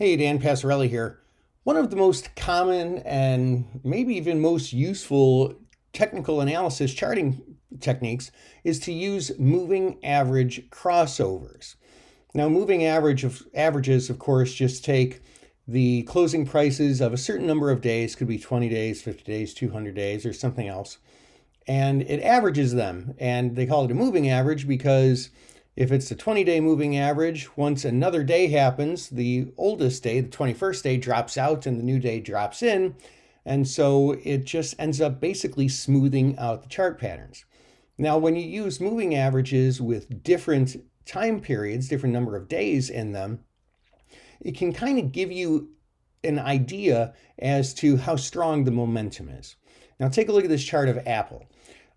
Hey, Dan Passarelli here. One of the most common and maybe even most useful technical analysis charting techniques is to use moving average crossovers. Now, averages, of course, just take the closing prices of a certain number of days, could be 20 days, 50 days, 200 days, or something else, and it averages them. And they call it a moving average because if it's a 20-day moving average, once another day happens, the oldest day, the 21st day, drops out and the new day drops in. And so it just ends up basically smoothing out the chart patterns. Now, when you use moving averages with different time periods, different number of days in them, it can kind of give you an idea as to how strong the momentum is. Now, take a look at this chart of Apple.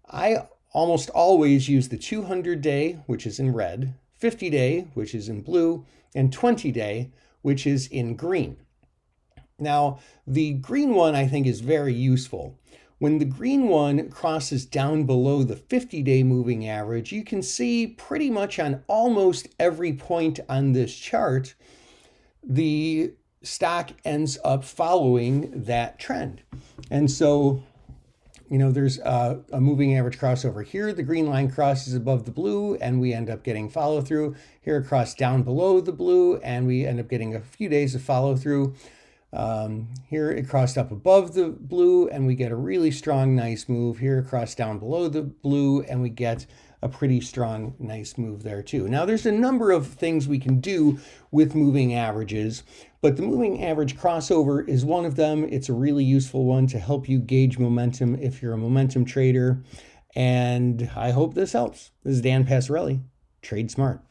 I almost always use the 200-day, which is in red, 50-day, which is in blue, and 20-day, which is in green. Now, the green one I think is very useful. When the green one crosses down below the 50-day moving average, you can see pretty much on almost every point on this chart, the stock ends up following that trend. And so there's a moving average crossover here. The green line crosses above the blue and we end up getting follow through. Here it crossed down below the blue and we end up getting a few days of follow through. Here it crossed up above the blue and we get a really strong, nice move. Here it crossed down below the blue and we get a pretty strong, nice move there too. Now there's a number of things we can do with moving averages, but the moving average crossover is one of them. It's a really useful one to help you gauge momentum if you're a momentum trader. And I hope this helps. This is Dan Passarelli. Trade smart.